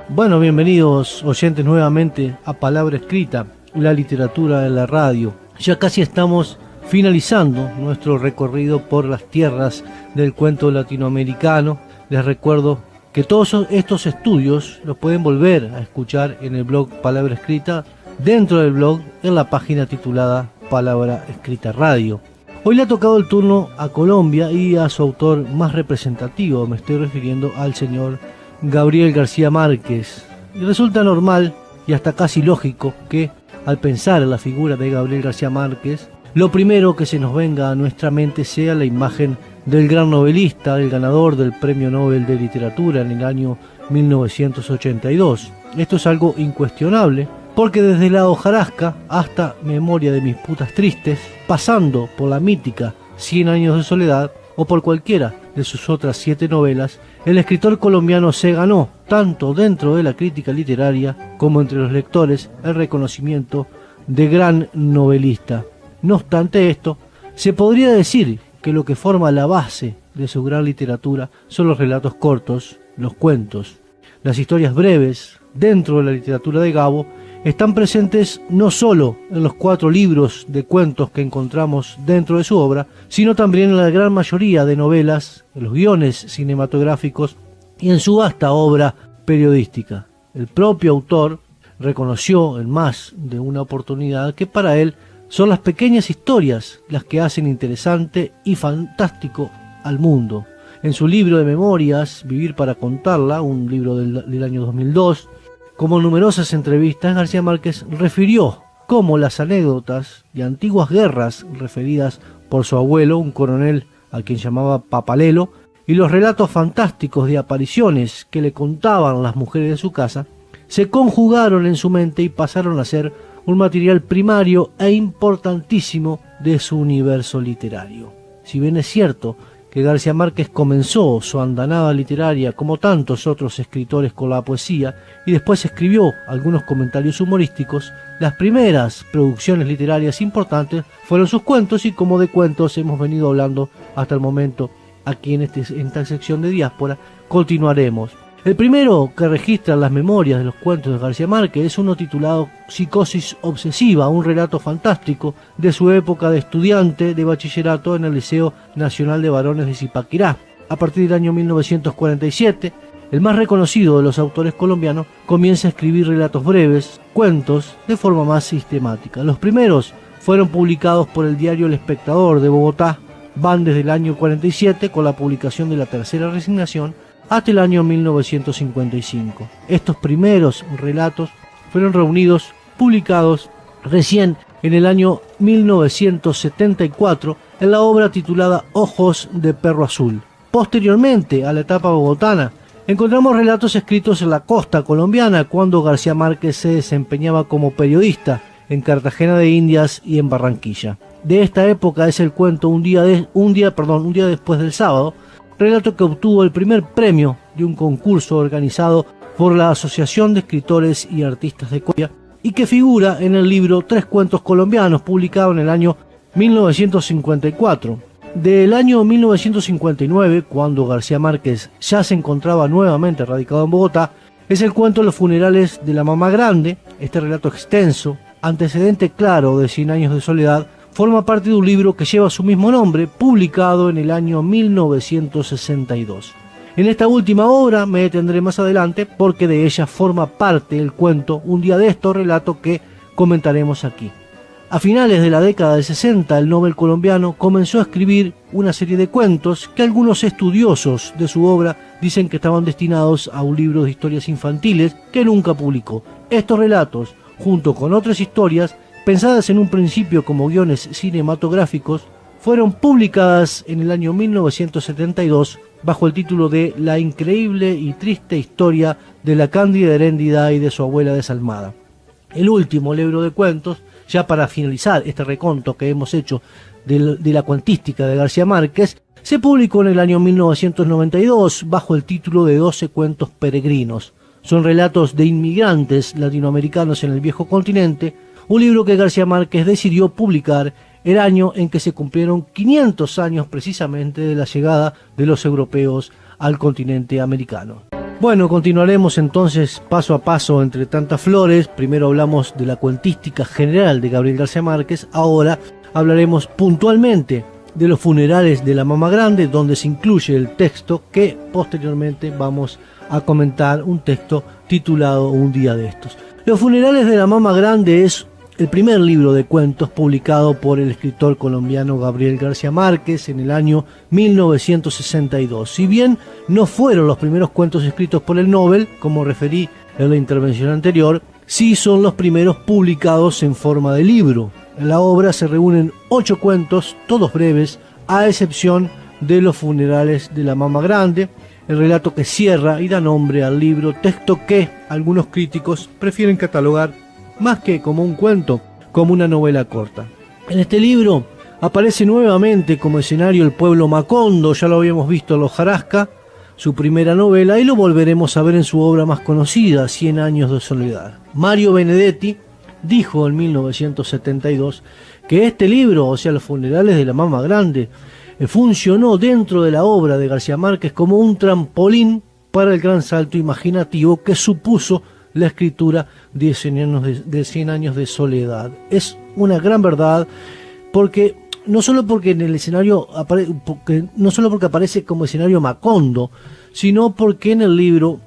Bueno, bienvenidos oyentes nuevamente a Palabra Escrita, la literatura de la radio. Ya casi estamos finalizando nuestro recorrido por las tierras del cuento latinoamericano. Les recuerdo que todos estos estudios los pueden volver a escuchar en el blog Palabra Escrita, dentro del blog en la página titulada Palabra Escrita Radio. Hoy le ha tocado el turno a Colombia y a su autor más representativo. Me estoy refiriendo al señor Gabriel García Márquez. Y resulta normal y hasta casi lógico que, al pensar en la figura de Gabriel García Márquez, lo primero que se nos venga a nuestra mente sea la imagen del gran novelista, el ganador del Premio Nobel de Literatura en el año 1982. Esto es algo incuestionable, porque desde La hojarasca hasta Memoria de mis putas tristes, pasando por la mítica 100 años de soledad o por cualquiera de sus otras 7 novelas, el escritor colombiano se ganó, tanto dentro de la crítica literaria como entre los lectores, el reconocimiento de gran novelista. No obstante esto, se podría decir que lo que forma la base de su gran literatura son los relatos cortos, los cuentos. Las historias breves, dentro de la literatura de Gabo, están presentes no solo en los 4 libros de cuentos que encontramos dentro de su obra, sino también en la gran mayoría de novelas, en los guiones cinematográficos y en su vasta obra periodística. El propio autor reconoció en más de una oportunidad que para él son las pequeñas historias las que hacen interesante y fantástico al mundo. En su libro de memorias, Vivir para contarla, un libro del año 2002, como numerosas entrevistas, García Márquez refirió cómo las anécdotas de antiguas guerras referidas por su abuelo, un coronel a quien llamaba Papalelo, y los relatos fantásticos de apariciones que le contaban las mujeres de su casa, se conjugaron en su mente y pasaron a ser un material primario e importantísimo de su universo literario. Si bien es cierto que García Márquez comenzó su andanada literaria como tantos otros escritores con la poesía y después escribió algunos comentarios humorísticos, las primeras producciones literarias importantes fueron sus cuentos, y como de cuentos hemos venido hablando hasta el momento aquí en esta sección de Diáspora, continuaremos. El primero que registra las memorias de los cuentos de García Márquez es uno titulado Psicosis obsesiva, un relato fantástico de su época de estudiante de bachillerato en el Liceo Nacional de Varones de Zipaquirá. A partir del año 1947, el más reconocido de los autores colombianos comienza a escribir relatos breves, cuentos, de forma más sistemática. Los primeros fueron publicados por el diario El Espectador de Bogotá, van desde el año 47 con la publicación de La Tercera Resignación, hasta el año 1955. Estos primeros relatos fueron reunidos, publicados recién en el año 1974 en la obra titulada Ojos de Perro Azul. Posteriormente a la etapa bogotana, encontramos relatos escritos en la costa colombiana cuando García Márquez se desempeñaba como periodista en Cartagena de Indias y en Barranquilla. De esta época es el cuento Un día después del sábado, relato que obtuvo el primer premio de un concurso organizado por la Asociación de Escritores y Artistas de Colombia y que figura en el libro Tres cuentos colombianos, publicado en el año 1954. Del año 1959, cuando García Márquez ya se encontraba nuevamente radicado en Bogotá, es el cuento Los funerales de la mamá grande. Este relato extenso, antecedente claro de 100 años de soledad, forma parte de un libro que lleva su mismo nombre, publicado en el año 1962. En esta última obra me detendré más adelante porque de ella forma parte el cuento Un día de estos, relato que comentaremos aquí. A finales de la década del 60, el Nobel colombiano comenzó a escribir una serie de cuentos que algunos estudiosos de su obra dicen que estaban destinados a un libro de historias infantiles que nunca publicó. Estos relatos, junto con otras historias, pensadas en un principio como guiones cinematográficos, fueron publicadas en el año 1972 bajo el título de La increíble y triste historia de la Cándida Heréndida y de su abuela desalmada. El último libro de cuentos, ya para finalizar este reconto que hemos hecho de la cuentística de García Márquez, se publicó en el año 1992 bajo el título de 12 cuentos peregrinos. Son relatos de inmigrantes latinoamericanos en el viejo continente, un libro que García Márquez decidió publicar el año en que se cumplieron 500 años precisamente de la llegada de los europeos al continente americano. Bueno, continuaremos entonces paso a paso entre tantas flores. Primero hablamos de la cuentística general de Gabriel García Márquez, ahora hablaremos puntualmente de los funerales de la Mama Grande, donde se incluye el texto que posteriormente vamos a comentar, un texto titulado Un día de estos. Los funerales de la Mama Grande es el primer libro de cuentos publicado por el escritor colombiano Gabriel García Márquez en el año 1962. Si bien no fueron los primeros cuentos escritos por el Nobel, como referí en la intervención anterior, sí son los primeros publicados en forma de libro. En la obra se reúnen 8 cuentos, todos breves, a excepción de los funerales de la Mama Grande, el relato que cierra y da nombre al libro, texto que algunos críticos prefieren catalogar más que como un cuento, como una novela corta. En este libro aparece nuevamente como escenario el pueblo Macondo, ya lo habíamos visto en Los Jarasca, su primera novela, y lo volveremos a ver en su obra más conocida, 100 años de soledad. Mario Benedetti dijo en 1972 que este libro, o sea, Los funerales de la Mama Grande, funcionó dentro de la obra de García Márquez como un trampolín para el gran salto imaginativo que supuso la escritura de 100 años de soledad. Es una gran verdad, porque no solo porque en el escenario no solo porque aparece como escenario Macondo, sino porque en el libro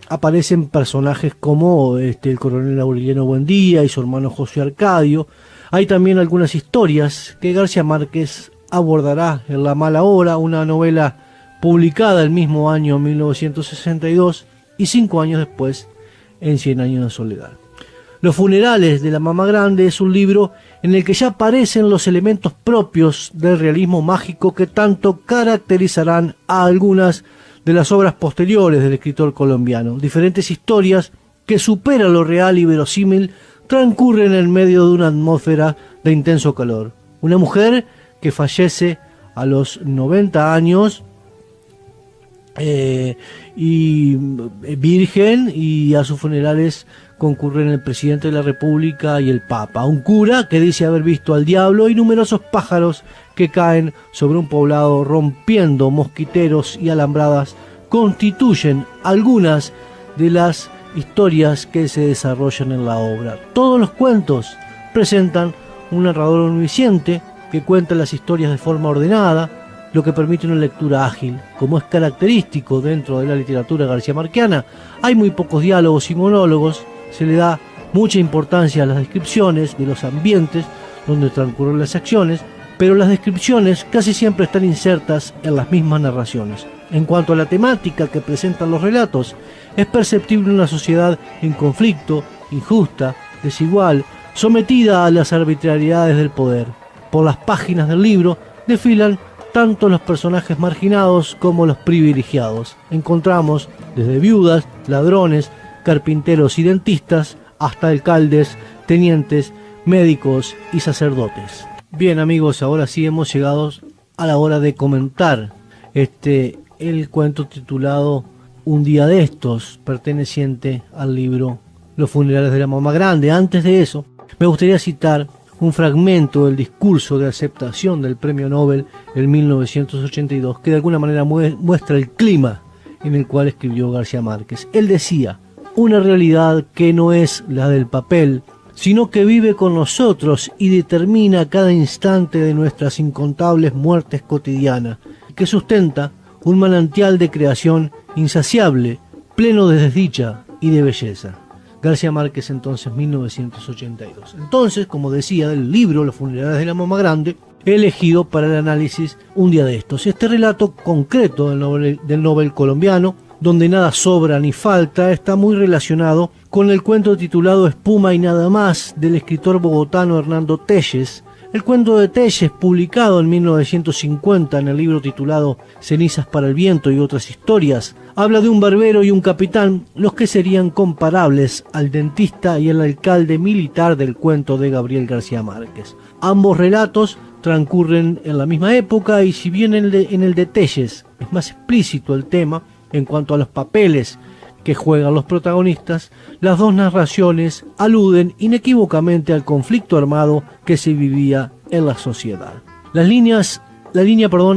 aparecen personajes como el coronel Aureliano Buendía y su hermano José Arcadio. Hay también algunas historias que García Márquez abordará en La mala hora, una novela publicada el mismo año 1962 y 5 años después en 100 años de soledad. Los funerales de la Mama Grande es un libro en el que ya aparecen los elementos propios del realismo mágico que tanto caracterizarán a algunas de las obras posteriores del escritor colombiano. Diferentes historias que superan lo real y verosímil transcurren en medio de una atmósfera de intenso calor. Una mujer que fallece a los 90 años y virgen, y a sus funerales concurren el presidente de la República y el Papa, un cura que dice haber visto al diablo y numerosos pájaros que caen sobre un poblado rompiendo mosquiteros y alambradas constituyen algunas de las historias que se desarrollan en la obra. Todos los cuentos presentan un narrador omnisciente que cuenta las historias de forma ordenada, lo que permite una lectura ágil. Como es característico dentro de la literatura garciamarquiana, hay muy pocos diálogos y monólogos, se le da mucha importancia a las descripciones de los ambientes donde transcurren las acciones, pero las descripciones casi siempre están insertas en las mismas narraciones. En cuanto a la temática que presentan los relatos, es perceptible una sociedad en conflicto, injusta, desigual, sometida a las arbitrariedades del poder. Por las páginas del libro desfilan tanto los personajes marginados como los privilegiados. Encontramos desde viudas, ladrones, carpinteros y dentistas, hasta alcaldes, tenientes, médicos y sacerdotes. Bien, amigos, ahora sí hemos llegado a la hora de comentar el cuento titulado Un día de estos, perteneciente al libro Los funerales de la Mama Grande. Antes de eso, me gustaría citar un fragmento del discurso de aceptación del Premio Nobel en 1982, que de alguna manera muestra el clima en el cual escribió García Márquez. Él decía: una realidad que no es la del papel, sino que vive con nosotros y determina cada instante de nuestras incontables muertes cotidianas, que sustenta un manantial de creación insaciable, pleno de desdicha y de belleza. García Márquez, entonces, 1982. Entonces, como decía, del libro Los funerales de la Mama Grande, he elegido para el análisis Un día de estos. Este relato concreto del Nobel colombiano, donde nada sobra ni falta, está muy relacionado con el cuento titulado Espuma y nada más, del escritor bogotano Hernando Telles. El cuento de Telles, publicado en 1950 en el libro titulado Cenizas para el viento y otras historias, habla de un barbero y un capitán, los que serían comparables al dentista y al alcalde militar del cuento de Gabriel García Márquez. Ambos relatos transcurren en la misma época, y si bien en el de Telles es más explícito el tema en cuanto a los papeles que juegan los protagonistas, las dos narraciones aluden inequívocamente al conflicto armado que se vivía en la sociedad. Las líneas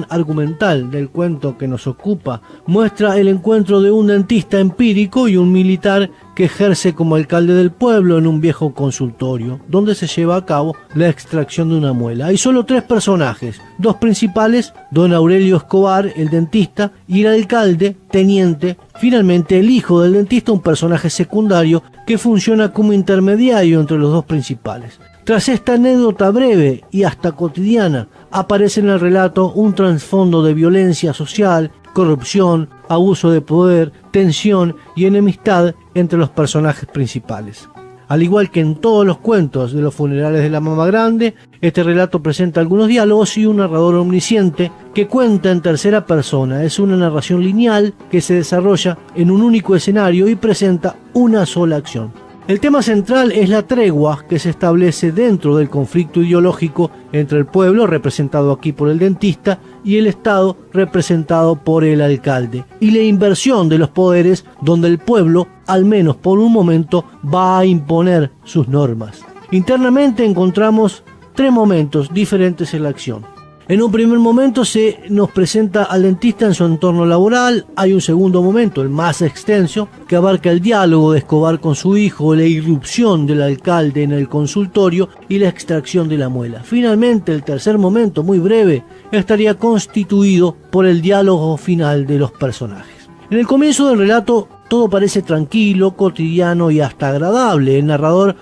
argumental del cuento que nos ocupa muestra el encuentro de un dentista empírico y un militar que ejerce como alcalde del pueblo en un viejo consultorio, donde se lleva a cabo la extracción de una muela. Hay solo 3 personajes, 2 principales, don Aurelio Escobar, el dentista, y el alcalde, teniente, finalmente el hijo del dentista, un personaje secundario que funciona como intermediario entre los 2 principales. Tras esta anécdota breve y hasta cotidiana, aparece en el relato un trasfondo de violencia social, corrupción, abuso de poder, tensión y enemistad entre los personajes principales. Al igual que en todos los cuentos de los funerales de la Mama Grande, este relato presenta algunos diálogos y un narrador omnisciente que cuenta en tercera persona. Es una narración lineal que se desarrolla en un único escenario y presenta una sola acción. El tema central es la tregua que se establece dentro del conflicto ideológico entre el pueblo, representado aquí por el dentista, y el Estado, representado por el alcalde, y la inversión de los poderes donde el pueblo, al menos por un momento, va a imponer sus normas. Internamente encontramos 3 momentos diferentes en la acción. En un primer momento se nos presenta al dentista en su entorno laboral. Hay un segundo momento, el más extenso, que abarca el diálogo de Escobar con su hijo, la irrupción del alcalde en el consultorio y la extracción de la muela. Finalmente, el tercer momento, muy breve, estaría constituido por el diálogo final de los personajes. En el comienzo del relato todo parece tranquilo, cotidiano y hasta agradable. El narrador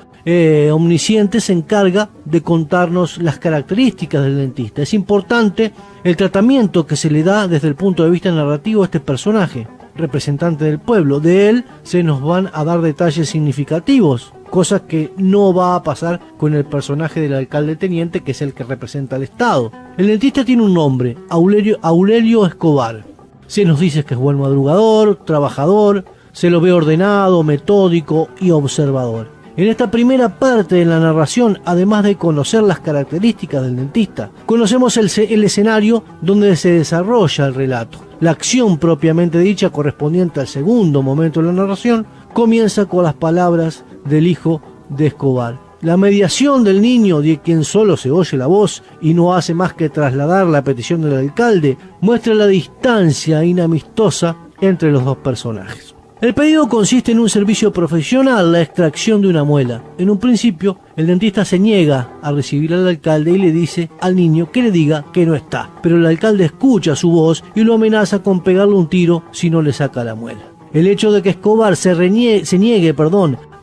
omnisciente se encarga de contarnos las características del dentista. Es importante el tratamiento que se le da desde el punto de vista narrativo a este personaje, representante del pueblo. De él se nos van a dar detalles significativos, cosas que no va a pasar con el personaje del alcalde teniente, que es el que representa al Estado. El dentista tiene un nombre, Aurelio Escobar. Se nos dice que es buen madrugador, trabajador, se lo ve ordenado, metódico y observador. En esta primera parte de la narración, además de conocer las características del dentista, conocemos el escenario donde se desarrolla el relato. La acción propiamente dicha, correspondiente al segundo momento de la narración, comienza con las palabras del hijo de Escobar. La mediación del niño, de quien solo se oye la voz y no hace más que trasladar la petición del alcalde, muestra la distancia inamistosa entre los 2 personajes. El pedido consiste en un servicio profesional, la extracción de una muela. En un principio, el dentista se niega a recibir al alcalde y le dice al niño que le diga que no está. Pero el alcalde escucha su voz y lo amenaza con pegarle un tiro si no le saca la muela. El hecho de que Escobar se niegue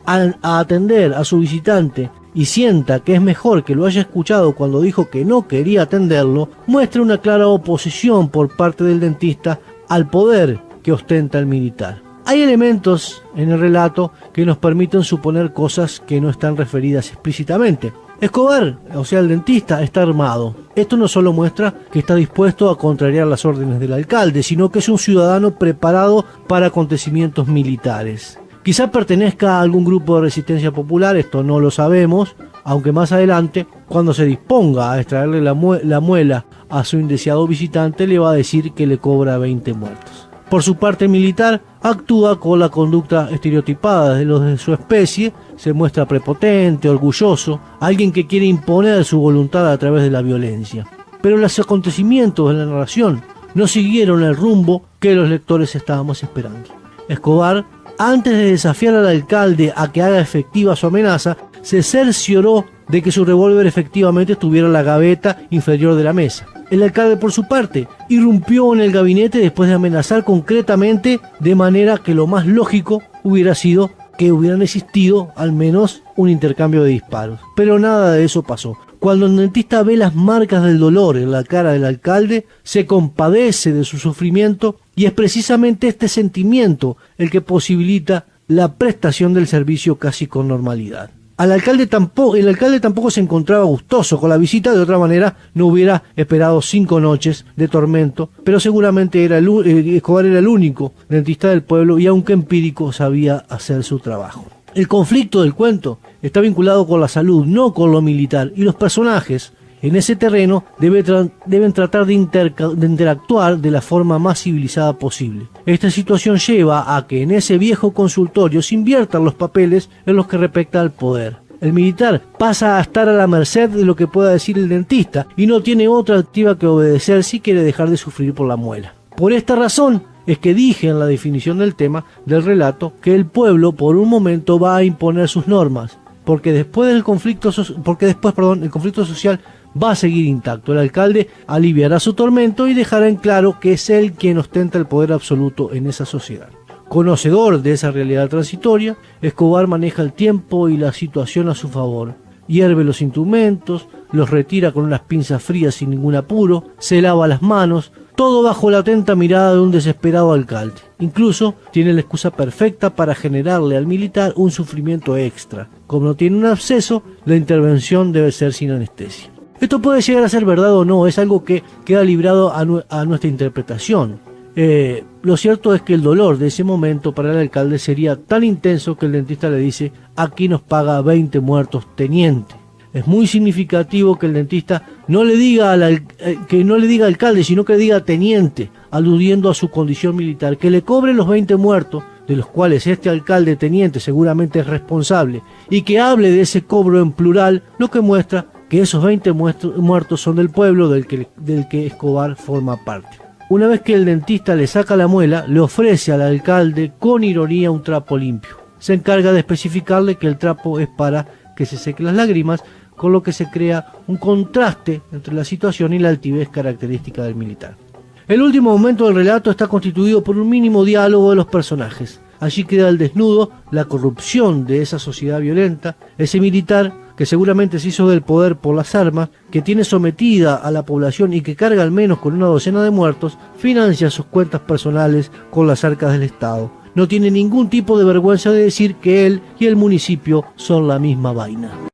a atender a su visitante y sienta que es mejor que lo haya escuchado cuando dijo que no quería atenderlo, muestra una clara oposición por parte del dentista al poder que ostenta el militar. Hay elementos en el relato que nos permiten suponer cosas que no están referidas explícitamente. Escobar, o sea el dentista, está armado. Esto no solo muestra que está dispuesto a contrariar las órdenes del alcalde, sino que es un ciudadano preparado para acontecimientos militares. Quizá pertenezca a algún grupo de resistencia popular, esto no lo sabemos, aunque más adelante, cuando se disponga a extraerle la muela a su indeseado visitante, le va a decir que le cobra 20 muertos. Por su parte militar, actúa con la conducta estereotipada de los de su especie, se muestra prepotente, orgulloso, alguien que quiere imponer su voluntad a través de la violencia. Pero los acontecimientos de la narración no siguieron el rumbo que los lectores estábamos esperando. Escobar, antes de desafiar al alcalde a que haga efectiva su amenaza, se cercioró de que su revólver efectivamente estuviera en la gaveta inferior de la mesa. El alcalde, por su parte, irrumpió en el gabinete después de amenazar concretamente, de manera que lo más lógico hubiera sido que hubieran existido al menos un intercambio de disparos. Pero nada de eso pasó. Cuando el dentista ve las marcas del dolor en la cara del alcalde, se compadece de su sufrimiento y es precisamente este sentimiento el que posibilita la prestación del servicio casi con normalidad. El alcalde tampoco se encontraba gustoso con la visita, de otra manera no hubiera esperado 5 noches de tormento, pero seguramente Escobar era el único dentista del pueblo y aunque empírico sabía hacer su trabajo. El conflicto del cuento está vinculado con la salud, no con lo militar, y los personajes en ese terreno deben tratar de interactuar de la forma más civilizada posible. Esta situación lleva a que en ese viejo consultorio se inviertan los papeles en los que respecta al poder. El militar pasa a estar a la merced de lo que pueda decir el dentista y no tiene otra alternativa que obedecer si quiere dejar de sufrir por la muela. Por esta razón es que dije en la definición del tema del relato que el pueblo por un momento va a imponer sus normas, porque después el conflicto social va a seguir intacto. El alcalde aliviará su tormento y dejará en claro que es él quien ostenta el poder absoluto en esa sociedad. Conocedor de esa realidad transitoria, Escobar maneja el tiempo y la situación a su favor. Hierve los instrumentos, los retira con unas pinzas frías sin ningún apuro, se lava las manos, todo bajo la atenta mirada de un desesperado alcalde. Incluso tiene la excusa perfecta para generarle al militar un sufrimiento extra. Como no tiene un absceso, la intervención debe ser sin anestesia. Esto puede llegar a ser verdad o no, es algo que queda librado a nuestra interpretación. Lo cierto es que el dolor de ese momento para el alcalde sería tan intenso que el dentista le dice: aquí nos paga 20 muertos, teniente. Es muy significativo que el dentista no le diga alcalde, sino que le diga teniente, aludiendo a su condición militar, que le cobre los 20 muertos, de los cuales este alcalde teniente seguramente es responsable, y que hable de ese cobro en plural, lo que muestra que esos 20 muertos son del pueblo del que Escobar forma parte. Una vez que el dentista le saca la muela, le ofrece al alcalde con ironía un trapo limpio. Se encarga de especificarle que el trapo es para que se sequen las lágrimas, con lo que se crea un contraste entre la situación y la altivez característica del militar. El último momento del relato está constituido por un mínimo diálogo de los personajes. Allí queda al desnudo la corrupción de esa sociedad violenta, ese militar que seguramente se hizo del poder por las armas, que tiene sometida a la población y que carga al menos con una docena de muertos, financia sus cuentas personales con las arcas del Estado. No tiene ningún tipo de vergüenza de decir que él y el municipio son la misma vaina.